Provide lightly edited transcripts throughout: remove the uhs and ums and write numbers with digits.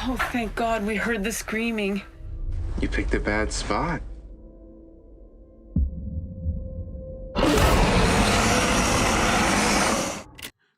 Oh, thank God we heard the screaming. You picked a bad spot.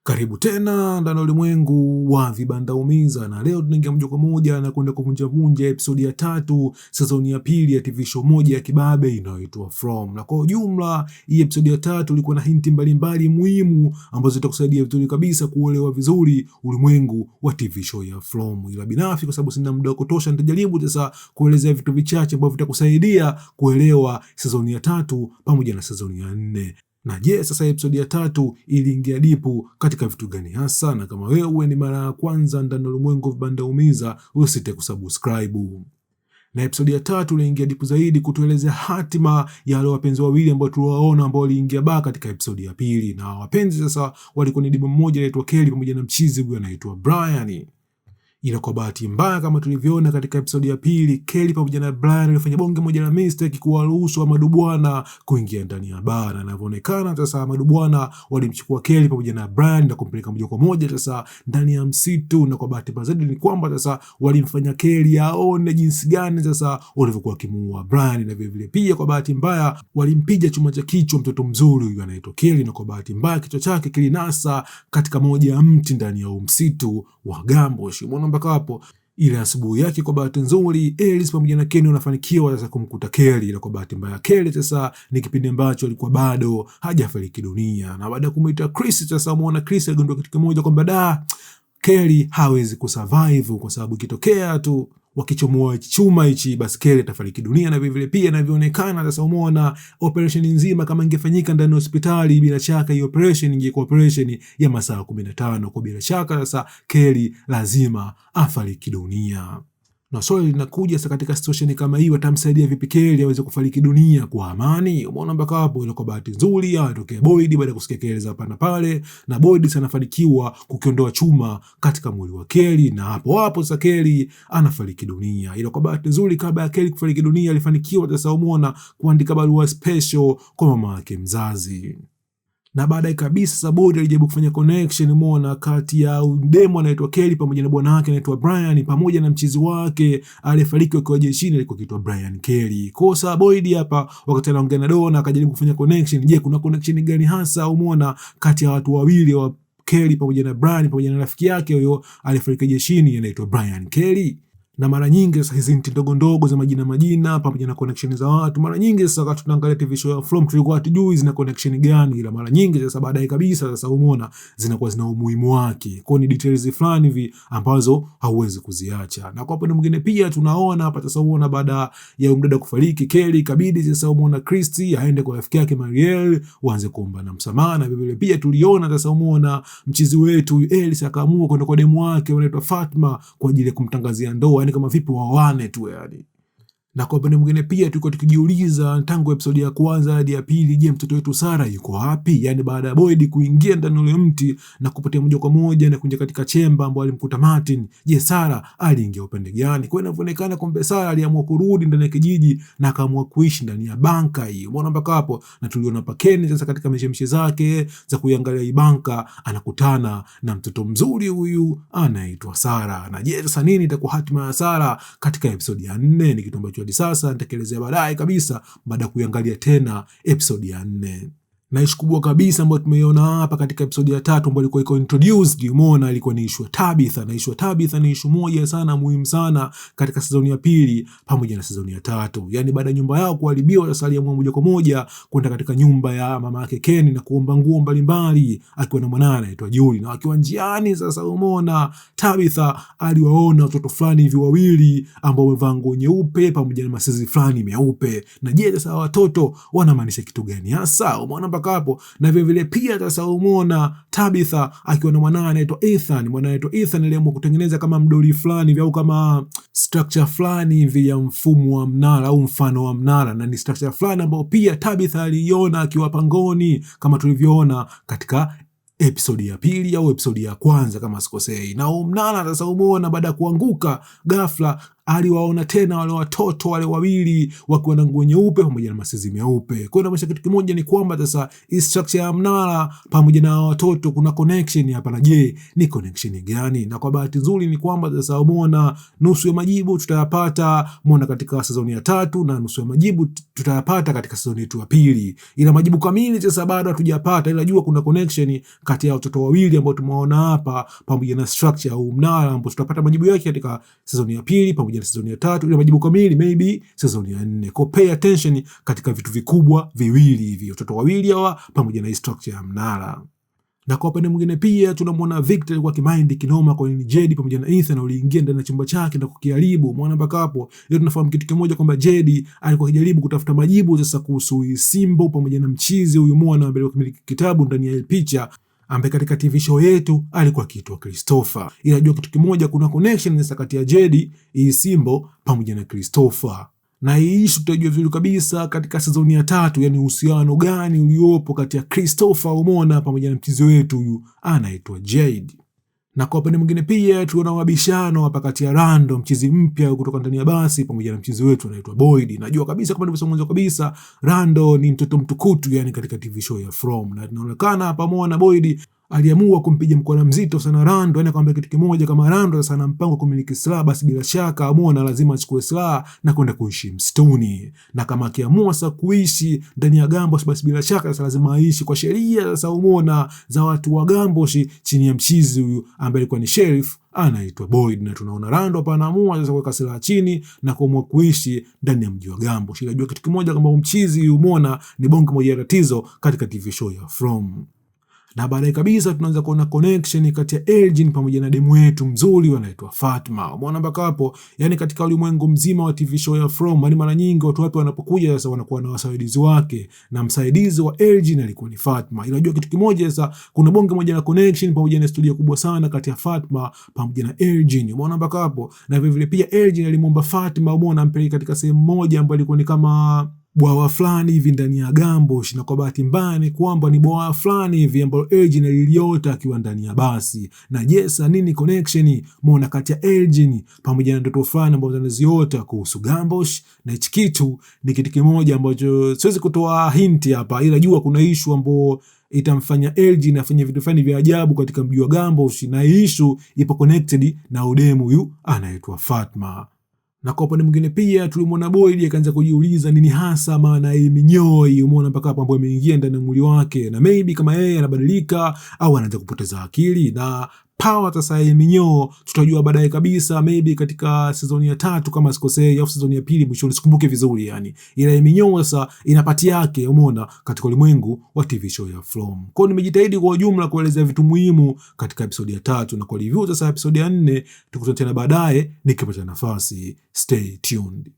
Karibu tena ndani ya ulimwengu wa vibanda umiza, na leo tunaingia moja kwa moja na kwenda kuvunja episodi ya 3 sezoni ya pili ya TV show moja ya kibabe inayoitwa From. Na kwa ujumla hii episodi ya 3 ilikuwa na hinti mbalimbali muhimu ambazo zitakusaidia vizuri kabisa kuelewa vizuri ulimwengu wa TV show ya From. Ila binafsi kwa sababu sina muda wa kutosha, nitajaribu sasa kuelezea vitu vichache ambavyo vitakusaidia kuelewa sezoni ya 3 pamoja na sezoni ya 4. Na je, sasa episodi ya 3 iliingia dipu katika vitu gani hasa? Na kama wewe ni mara ya kwanza ndani ya ulimwengu wa vibanda umiza, usite kusubscribe. Na episodi ya 3 iliingia dipu zaidi kutuelezea hatima ya wale wapenzi wawili ambao tuliwaona ambao waliingia baa katika episodi ya 2. Na wapenzi sasa walikuwa ni demu mmoja anaitwa Kelly pamoja na mchizi huyo anaitwa Brian. Ila kwa bahati mbaya kama tulivyoona katika episodi ya 2, Kelly pamoja na Brian walifanya bonge moja la mistake kuwaruhusu Amadu Bwana kuingia ndani ya bar. Na inavyoonekana sasa Amadu Bwana walimchukua Kelly pamoja na Brian na kumpeleka moja kwa moja sasa ndani ya msitu, na kwa bahati mbaya zaidi ni kwamba sasa walimfanya Kelly aone jinsi gani sasa walivyokuwa wakimuua Brian, na vile vile pia kwa bahati mbaya walimpiga chuma cha kichwa mtoto mzuri huyu anaitwa Kelly, na kwa bahati mbaya kichwa chake kilinasa katika moja ya mti ndani ya msitu wa Gambosh. Mpaka hapo ile asubuhi yake kwa bahati nzuri Alice pamoja na Kenny wanafanikiwa sasa kumkuta Kelly, na kwa bahati mbaya Kelly sasa ni kipindi ambacho alikuwa bado hajafariki dunia. Na baada ya kumuita Chris sasa muona Chris aligundua kitu kimoja kwamba Kelly hawezi kusurvive kwa sababu ikitokea tu wakichomoa chuma hichi basi Kelly atafariki dunia. Na vile pia inavyoonekana sasa umeona operation nzima kama ingefanyika ndani ya hospitali, bila shaka hiyo operation ingekuwa operation ya masaa 15, kwa bila shaka sasa Kelly lazima afariki dunia. Na swali linakuja sasa, katika situation kama hii watamsaidia vipi Kelly aweze kufariki dunia kwa amani? Umeona mpaka hapo ile kwa bahati nzuri anatokea Boyd baada ya kusikia Kelly hapa na pale, na Boyd sana anafanikiwa kukiondoa chuma katika mwili wa Kelly, na hapo sasa Kelly anafariki dunia. Ila kwa bahati nzuri kabla ya Kelly kufariki dunia alifanikiwa sasa umeona kuandika barua special kwa mama yake mzazi. Na baadaye kabisa sasa Boyd alijaribu kufanya connection umeona kati ya demo anaitwa Kelly pamoja na bwana wake anaitwa Brian pamoja na mchizi wake aliyefariki akiwa jeshini alikuwa kitwa Brian Kelly. Kosa Boyd hapa wakati anaongea na Donna akajaribu kufanya connection. Je, kuna connection gani hasa umeona kati ya watu wawili wa Kelly pamoja na Brian pamoja na rafiki yake huyo aliyefariki jeshini anaitwa Brian Kelly? Na mara nyingi sasa hizi ndogo ndogo za majina pamoja na connection za watu, mara nyingi sasa wakati tunaangalia TV show ya From tulikuwa hatujui zina connection gani, ila mara nyingi sasa baadaye kabisa sasa umeona zinakuwa zina umuhimu wake. Kwa ni details fulani hivi ambazo hauwezi kuziacha. Na kwa upande mwingine pia tunaona hapa sasa umeona baada ya mdada kufariki Kelly kabidi sasa umeona Christy aende kwa rafiki yake Mariel waanze kuomba na msamaha. Na vile pia tuliona sasa umeona mchizi wetu Elsa akaamua kwenda kwa demu wake anaitwa Fatma kwa ajili ya kumtangazia ndoa, kama vipi waoane tu yani. Na kwa upande mwingine pia tulikuwa tukijiuliza tangu episodi ya kwanza hadi ya 2, je, mtoto wetu Sarah yuko wapi? Yani baada ya Boyd kuingia ndani ule mti na kupotea moja kwa moja na kuingia katika chemba ambapo alimkuta Martin, je, Sarah aliingia upande gani? Kwa inavyoonekana kumbe Sarah aliamua kurudi ndani ya kijiji na akaamua kuishi ndani ya banka hii. Umeona mpaka hapo? Na tuliona Pakeni sasa katika mishemishe zake za kuiangalia hii banka anakutana na mtoto mzuri huyu anaitwa Sarah. Na je, sasa nini itakuwa hatima ya Sarah katika episodi ya 4? Ni kitu ambacho sasa nitakelezea baadaye kabisa baada ya kuangalia tena episodi ya 4. Na issue kubwa kabisa ambayo tumeiona hapa katika episodi ya 3 ambayo ilikuwa iko introduced umeona ilikuwa ni issue ya Tabitha. Na issue ya Tabitha ni issue moja sana muhimu sana katika sezoni ya 2 pamoja na sezoni ya 3. Yani baada ya nyumba yao kuharibiwa sasa aliamua moja kwa moja kwenda katika nyumba ya mama yake Kenny na kuomba nguo mbalimbali akiwa na mwanae anaitwa Julie. Na wakiwa njiani sasa umeona Tabitha aliwaona watoto fulani hivi wawili ambao wamevaa nguo nyeupe pamoja na masezi fulani meupe. Na je, sasa watoto wanamaanisha kitu gani hasa? Umeona mpaka hapo? Na vile vile pia sasa umeona Tabitha akiwa na mwanae anaitwa Ethan. Mwanae anaitwa Ethan aliamua kutengeneza kama mdoli fulani hivi au kama structure fulani hivi ya mfumo wa mnara au mfano wa mnara, na ni structure fulani ambayo pia Tabitha aliiona akiwa pangoni kama tulivyoona katika episodi ya 2 au episodi ya kwanza kama sikosei. Na mnara sasa umeona baada ya kuanguka ghafla aliwaona tena wale watoto wale wawili wakiwa na nguo nyeupe pamoja na masezi meupe. Kwa hiyo inamaanisha kitu kimoja ni kwamba sasa hii structure ya mnara pamoja na watoto kuna connection hapa, na je, ni connection gani? Na kwa bahati nzuri ni kwamba sasa umeona nusu ya majibu tutayapata umeona katika season ya 3 na nusu ya majibu tutayapata katika season yetu ya 2. Ila majibu kamili sasa bado hatujapata, ila jua kuna connection kati ya watoto wawili ambao tumeona hapa pamoja na structure au mnara ambao tutapata majibu yake katika season ya 2 pamoja na season ya 3, ila majibu kamili maybe season ya 4. Kwa pay attention katika vitu vikubwa viwili hivi, watoto wawili hawa pamoja na structure ya mnara. Na kwa upande mwingine pia tunamwona Victor alikuwa kimaindi kinoma kwa nini Jedi pamoja na Ethan waliingia ndani ya chumba chake na kukiharibu. Muona mpaka hapo. Leo tunafahamu kitu kimoja kwamba Jedi alikuwa akijaribu kutafuta majibu sasa kuhusu Simba pamoja na mchizi huyu mwana ambaye kumiliki kitabu ndani ya picha ambaye katika TV show yetu alikuwa akiitwa Christopher. Ila jua kitu kimoja, kuna connection sasa kati ya Jedi, Simba pamoja na Christopher. Na hii issue tutajua vizuri kabisa katika season ya 3, yani uhusiano gani uliopo kati ya Christopher Omona pamoja na mchizi wetu huyu anaitwa Jade. Na kwa upande mwingine pia tuona mabishano hapa kati ya Rando, mchizi mpya kutoka ndani ya basi, pamoja na mchizi wetu anaitwa Boyd. Najua kabisa kama nilivyosema mwanzo kabisa, Rando ni mtoto mtukutu yani katika TV show ya From, na tunaonekana hapa muona Boyd aliamua kumpiga mkono mzito sana Rando, yani akamwambia kitu kimoja, kama Rando sasa ana mpango kumiliki silaha, basi bila shaka amuona lazima achukue silaha na kwenda kuishi msituni, na kama akiamua sasa kuishi ndani ya Gambosh, basi bila shaka sasa lazima aishi kwa sheria sasa umeona za watu wa Gambosh chini ya mchizi huyu ambaye alikuwa ni sheriff anaitwa Boyd. Na tunaona Rando hapa anaamua sasa kuweka silaha chini na kuamua kuishi ndani ya mji wa Gambosh. Unajua kitu kimoja kwamba mchizi umeona ni bonge moja ya tatizo katika TV show ya From. Na baadaye kabisa tunaanza kuona connection kati ya Elgin pamoja na demu wetu mzuri wanaitwa Fatma. Umeona mpaka hapo, yani katika ulimwengu mzima wa TV show ya From, yani mara nyingi watu wapi wanapokuja sasa wanakuwa na wasaidizi wake, na msaidizi wa Elgin alikuwa ni Fatma. Ila unajua kitu kimoja sasa, kuna bonge moja na connection pamoja na studio kubwa sana kati ya Fatma pamoja na Elgin. Umeona mpaka hapo, na vile vile pia Elgin alimwomba Fatma umeona ampeleke katika sehemu moja ambayo ilikuwa ni kama bwawa fulani hivi ndani ya Gambosh, na kwa bahati mbaya ni kwamba ni bwawa fulani hivi ambalo Elgin aliliota akiwa ndani ya basi. Na jesa nini connection muona kati ya Elgin pamoja na ndoto fulani ambazo anaziota kuhusu Gambosh, na hichi kitu ni kitu kimoja ambacho siwezi kutoa hint hapa, ila jua kuna issue ambayo itamfanya Elgin afanye vitu fulani vya ajabu katika mji wa Gambosh, na issue ipo connected na udemu huyu anaitwa Fatma. Na kwa upande mwingine pia tulimwona Boyd akaanza kujiuliza nini hasa maana ya minyoi, umeona mpaka hapo ambapo imeingia ndani ya mwili wake, na maybe kama yeye anabadilika au anaanza kupoteza akili. Na power sasa ya minyoo tutajua baadaye kabisa, maybe katika season ya 3 kama sikosei, au season ya 2 mwisho, sikumbuke vizuri yani. Ila minyoo sasa ina pati yake umeona katika ulimwengu wa TV show ya From. Kwa hiyo nimejitahidi kwa ujumla kuelezea vitu muhimu katika episode ya 3, na kwa review sasa episode ya 4 tukutane tena baadaye nikipata nafasi. Stay tuned.